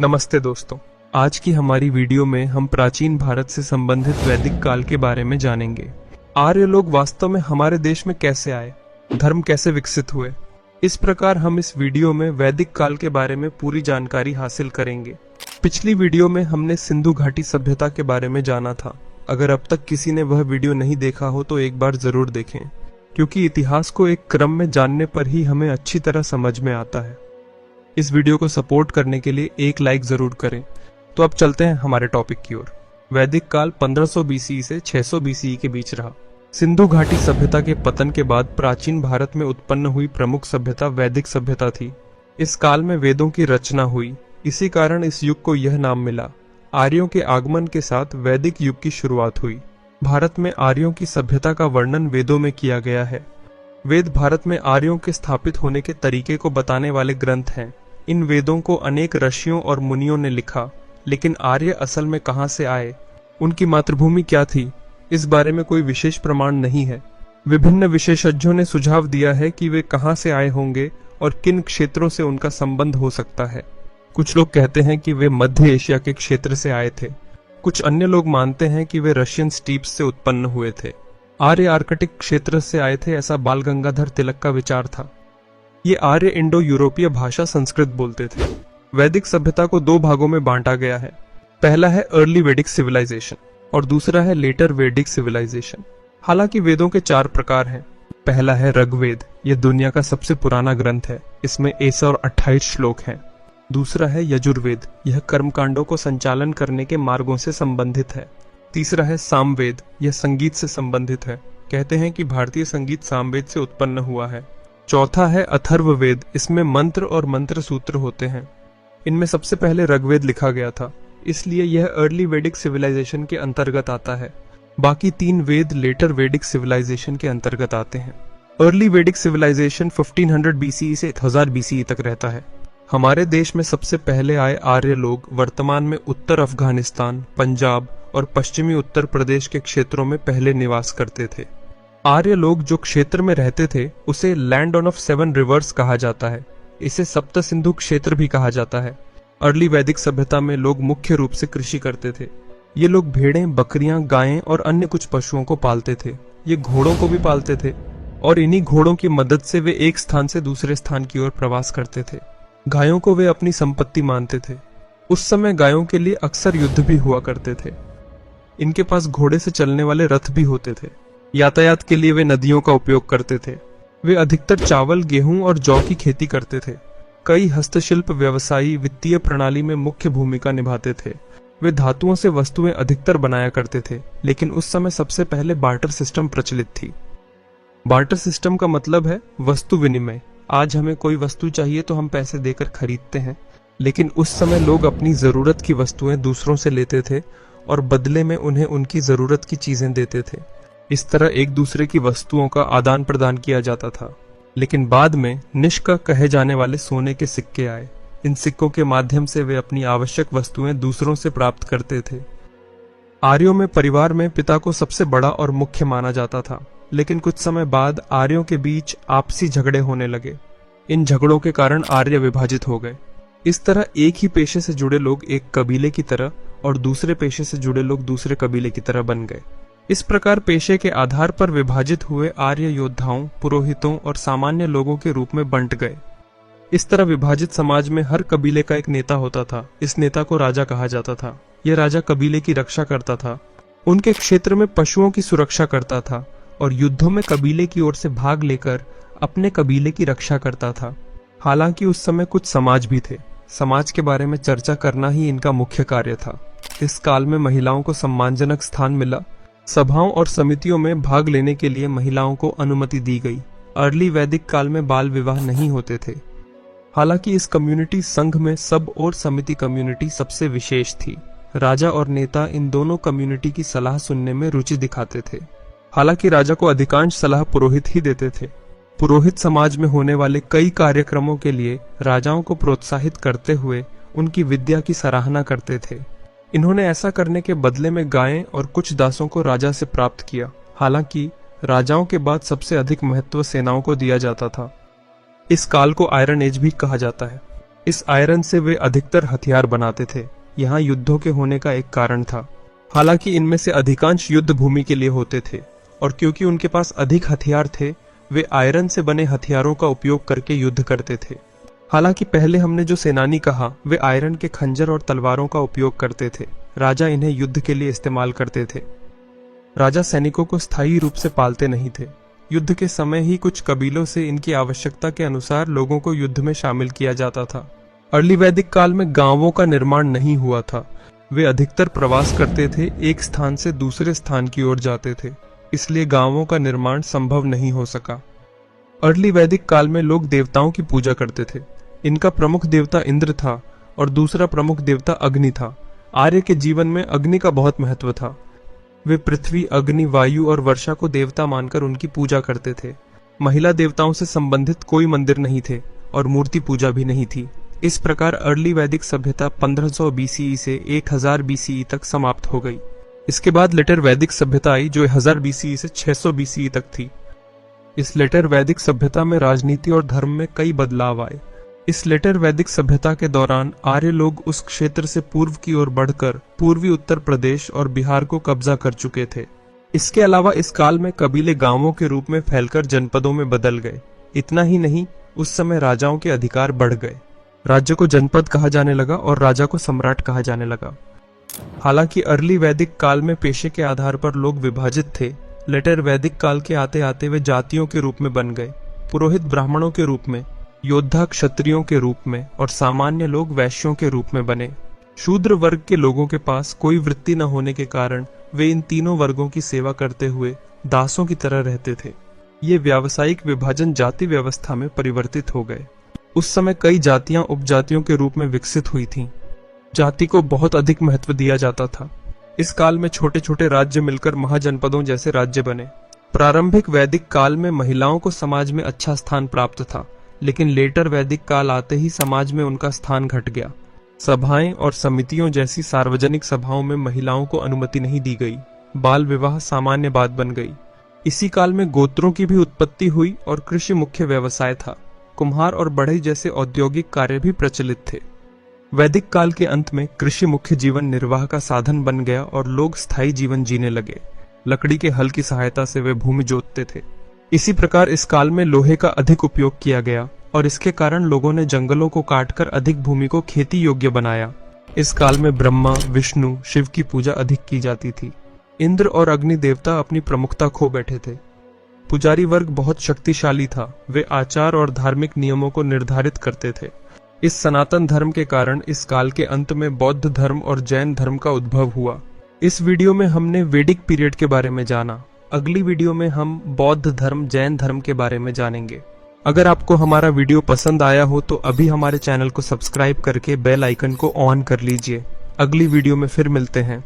नमस्ते दोस्तों, आज की हमारी वीडियो में हम प्राचीन भारत से संबंधित वैदिक काल के बारे में जानेंगे। आर्य लोग वास्तव में हमारे देश में कैसे आए, धर्म कैसे विकसित हुए। इस प्रकार हम इस वीडियो में वैदिक काल के बारे में पूरी जानकारी हासिल करेंगे। पिछली वीडियो में हमने सिंधु घाटी सभ्यता के बारे में जाना था। अगर अब तक किसी ने वह वीडियो नहीं देखा हो तो एक बार जरूर देखें, क्योंकि इतिहास को एक क्रम में जानने पर ही हमें अच्छी तरह समझ में आता है। इस वीडियो को सपोर्ट करने के लिए एक लाइक जरूर करें। तो अब चलते हैं हमारे टॉपिक की ओर। वैदिक काल 1500 बीसीई से 600 बीसीई के बीच रहा। सिंधु घाटी सभ्यता के पतन के बाद प्राचीन भारत में उत्पन्न हुई प्रमुख सभ्यता वैदिक सभ्यता थी। इस काल में वेदों की रचना हुई, इसी कारण इस युग को यह नाम मिला। आर्यों के आगमन के साथ वैदिक युग की शुरुआत हुई। भारत में आर्यों की सभ्यता का वर्णन वेदों में किया गया है। वेद भारत में आर्यों के स्थापित होने के तरीके को बताने वाले ग्रंथ हैं। इन वेदों को अनेक ऋषियों और मुनियों ने लिखा, लेकिन आर्य असल में कहां से आए, उनकी मातृभूमि क्या थी, इस बारे में कोई विशेष प्रमाण नहीं है। विभिन्न विशेषज्ञों ने सुझाव दिया है कि वे कहां से आए होंगे और किन क्षेत्रों से उनका संबंध हो सकता है। कुछ लोग कहते हैं कि वे मध्य एशिया के क्षेत्र से आए थे। कुछ अन्य लोग मानते हैं कि वे रशियन स्टीप्स से उत्पन्न हुए थे। आर्य आर्कटिक क्षेत्र से आए थे, ऐसा बाल गंगाधर तिलक का विचार था। ये आर्य इंडो यूरोपीय भाषा संस्कृत बोलते थे। वैदिक सभ्यता को दो भागों में बांटा गया है। पहला है अर्ली वैदिक सिविलाइजेशन और दूसरा है लेटर वैदिक सिविलाइजेशन। हालांकि वेदों के 4 प्रकार हैं। पहला है ऋग्वेद, यह दुनिया का सबसे पुराना ग्रंथ है। इसमें 128 श्लोक हैं। दूसरा है यजुर्वेद, यह कर्मकांडों को संचालन करने के मार्गों से संबंधित है। तीसरा है सामवेद, यह संगीत से संबंधित है। कहते हैं कि भारतीय संगीत सामवेद से उत्पन्न हुआ है। चौथा है अथर्ववेद, इसमें मंत्र और मंत्र सूत्र होते हैं। इनमें सबसे पहले ऋग्वेद लिखा गया था, इसलिए यह अर्ली वैदिक सिविलाइजेशन के अंतर्गत आता है। बाकी 3 वेद लेटर वैदिक सिविलाइजेशन के अंतर्गत आते हैं। अर्ली वैदिक सिविलाइजेशन 1500 बीसीई से 1000 बीसीई तक रहता है। हमारे देश में सबसे पहले आए आर्य लोग वर्तमान में उत्तर अफगानिस्तान, पंजाब और पश्चिमी उत्तर प्रदेश के क्षेत्रों में पहले निवास करते थे। आर्य लोग जो क्षेत्र में रहते थे उसे लैंड ऑफ 7 रिवर्स कहा जाता है। इसे सप्त सिंधु क्षेत्र भी कहा जाता है। अर्ली वैदिक सभ्यता में लोग मुख्य रूप से कृषि करते थे। ये लोग भेड़ें, बकरियां, गायें और अन्य कुछ पशुओं को पालते थे। ये घोड़ों को भी पालते थे और इन्हीं घोड़ों की मदद से वे एक स्थान से दूसरे स्थान की ओर प्रवास करते थे। गायों को वे अपनी संपत्ति मानते थे। उस समय गायों के लिए अक्सर युद्ध भी हुआ करते थे। इनके पास घोड़े से चलने वाले रथ भी होते थे। यातायात के लिए वे नदियों का उपयोग करते थे। वे अधिकतर चावल, गेहूं और जौ की खेती करते थे। कई हस्तशिल्प व्यवसायी वित्तीय प्रणाली में मुख्य भूमिका निभाते थे। वे धातुओं से वस्तुएं अधिकतर बनाया करते थे, लेकिन उस समय सबसे पहले बार्टर सिस्टम प्रचलित थी। बार्टर सिस्टम का मतलब है वस्तु विनिमय। आज हमें कोई वस्तु चाहिए तो हम पैसे देकर खरीदते हैं, लेकिन उस समय लोग अपनी जरूरत की वस्तुएं दूसरों से लेते थे और बदले में उन्हें उनकी जरूरत की चीजें देते थे। इस तरह एक दूसरे की वस्तुओं का आदान प्रदान किया जाता था। लेकिन बाद में निष्का कहे जाने वाले सोने के सिक्के आए। इन सिक्कों के माध्यम से वे अपनी आवश्यक वस्तुएं दूसरों से प्राप्त करते थे। आर्यों में परिवार में पिता को सबसे बड़ा और मुख्य माना जाता था, लेकिन कुछ समय बाद आर्यों के बीच आपसी झगड़े होने लगे। इन झगड़ों के कारण आर्य विभाजित हो गए। इस तरह एक ही पेशे से जुड़े लोग एक कबीले की तरह और दूसरे पेशे से जुड़े लोग दूसरे कबीले की तरह बन गए। इस प्रकार पेशे के आधार पर विभाजित हुए आर्य योद्धाओं, पुरोहितों और सामान्य लोगों के रूप में बंट गए। इस तरह विभाजित समाज में हर कबीले का एक नेता होता था। इस नेता को राजा कहा जाता था। यह राजा कबीले की रक्षा करता था, उनके क्षेत्र में पशुओं की सुरक्षा करता था और युद्धों में कबीले की ओर से भाग लेकर अपने कबीले की रक्षा करता था। हालांकि उस समय कुछ समाज भी थे। समाज के बारे में चर्चा करना ही इनका मुख्य कार्य था। इस काल में महिलाओं को सम्मानजनक स्थान मिला। सभाओं और समितियों में भाग लेने के लिए महिलाओं को अनुमति दी गई। अर्ली वैदिक काल में बाल विवाह नहीं होते थे। हालांकि इस कम्युनिटी संघ में सब और समिति कम्युनिटी सबसे विशेष थी। राजा और नेता इन दोनों कम्युनिटी की सलाह सुनने में रुचि दिखाते थे। हालांकि राजा को अधिकांश सलाह पुरोहित ही देते थे। पुरोहित समाज में होने वाले कई कार्यक्रमों के लिए राजाओं को प्रोत्साहित करते हुए उनकी विद्या की सराहना करते थे। इन्होंने ऐसा करने के बदले में गायें और कुछ दासों को राजा से प्राप्त किया। हालांकि राजाओं के बाद सबसे अधिक महत्व सेनाओं को दिया जाता था। इस काल को आयरन एज भी कहा जाता है। इस आयरन से वे अधिकतर हथियार बनाते थे। यहाँ युद्धों के होने का एक कारण था। हालांकि इनमें से अधिकांश युद्ध भूमि के लिए होते थे, और क्योंकि उनके पास अधिक हथियार थे, वे आयरन से बने हथियारों का उपयोग करके युद्ध करते थे। हालांकि पहले हमने जो सेनानी कहा, वे आयरन के खंजर और तलवारों का उपयोग करते थे। राजा इन्हें युद्ध के लिए इस्तेमाल करते थे। राजा सैनिकों को स्थायी रूप से पालते नहीं थे। युद्ध के समय ही कुछ कबीलों से इनकी आवश्यकता के अनुसार लोगों को युद्ध में शामिल किया जाता था। अर्ली वैदिक काल में गांवों का निर्माण नहीं हुआ था। वे अधिकतर प्रवास करते थे, एक स्थान से दूसरे स्थान की ओर जाते थे, इसलिए गांवों का निर्माण संभव नहीं हो सका। अर्ली वैदिक काल में लोग देवताओं की पूजा करते थे। इनका प्रमुख देवता इंद्र था और दूसरा प्रमुख देवता अग्नि था। आर्य के जीवन में अग्नि का बहुत महत्व था। वे पृथ्वी, अग्नि, वायु और वर्षा को देवता मानकर उनकी पूजा करते थे। महिला देवताओं से संबंधित कोई मंदिर नहीं थे और मूर्ति पूजा भी नहीं थी। इस प्रकार अर्ली वैदिक सभ्यता 1500 बीसीई से 1000 बीसीई तक समाप्त हो गई। इसके बाद लेटर वैदिक सभ्यता आई जो 1000 बीसीई से 600 बीसीई तक थी। इस लेटर वैदिक सभ्यता में राजनीति और धर्म में कई बदलाव आए। इस लेटर वैदिक सभ्यता के दौरान आर्य लोग उस क्षेत्र से पूर्व की ओर बढ़कर पूर्वी उत्तर प्रदेश और बिहार को कब्जा कर चुके थे। इसके अलावा इस काल में कबीले गांवों के रूप में फैलकर जनपदों में बदल गए। इतना ही नहीं, उस समय राजाओं के अधिकार बढ़ गए। राज्य को जनपद कहा जाने लगा और राजा को सम्राट कहा जाने लगा। हालांकि अर्ली वैदिक काल में पेशे के आधार पर लोग विभाजित थे, लेटर वैदिक काल के आते आते वे जातियों के रूप में बन गए। पुरोहित ब्राह्मणों के रूप में, योद्धा क्षत्रियों के रूप में और सामान्य लोग वैश्यों के रूप में बने। शूद्र वर्ग के लोगों के पास कोई वृत्ति न होने के कारण वे इन तीनों वर्गों की सेवा करते हुए दासों की तरह रहते थे। ये व्यावसायिक विभाजन जाति व्यवस्था में परिवर्तित हो गए। उस समय कई जातियां उपजातियों के रूप में विकसित हुई थीं। जाति को बहुत अधिक महत्व दिया जाता था। इस काल में छोटे छोटे राज्य मिलकर महाजनपदों जैसे राज्य बने। प्रारंभिक वैदिक काल में महिलाओं को समाज में अच्छा स्थान प्राप्त था, लेकिन लेटर वैदिक काल आते ही समाज में उनका स्थान घट गया। सभाएं और समितियों जैसी सार्वजनिक सभाओं में महिलाओं को अनुमति नहीं दी गई। बाल विवाह सामान्य बात बन गई। इसी काल में गोत्रों की भी उत्पत्ति हुई और कृषि मुख्य व्यवसाय था। कुम्हार और बढ़ई जैसे औद्योगिक कार्य भी प्रचलित थे। वैदिक काल के अंत में कृषि मुख्य जीवन निर्वाह का साधन बन गया और लोग स्थायी जीवन जीने लगे। लकड़ी के हल की सहायता से वे भूमि जोतते थे। इसी प्रकार इस काल में लोहे का अधिक उपयोग किया गया और इसके कारण लोगों ने जंगलों को काटकर अधिक भूमि को खेती योग्य बनाया। इस काल में ब्रह्मा, विष्णु, शिव की पूजा अधिक की जाती थी। इंद्र और अग्नि देवता अपनी प्रमुखता खो बैठे थे। पुजारी वर्ग बहुत शक्तिशाली था। वे आचार और धार्मिक नियमों को निर्धारित करते थे। इस सनातन धर्म के कारण इस काल के अंत में बौद्ध धर्म और जैन धर्म का उद्भव हुआ। इस वीडियो में हमने वैदिक पीरियड के बारे में जाना। अगली वीडियो में हम बौद्ध धर्म, जैन धर्म के बारे में जानेंगे। अगर आपको हमारा वीडियो पसंद आया हो तो अभी हमारे चैनल को सब्सक्राइब करके बेल आइकन को ऑन कर लीजिए। अगली वीडियो में फिर मिलते हैं।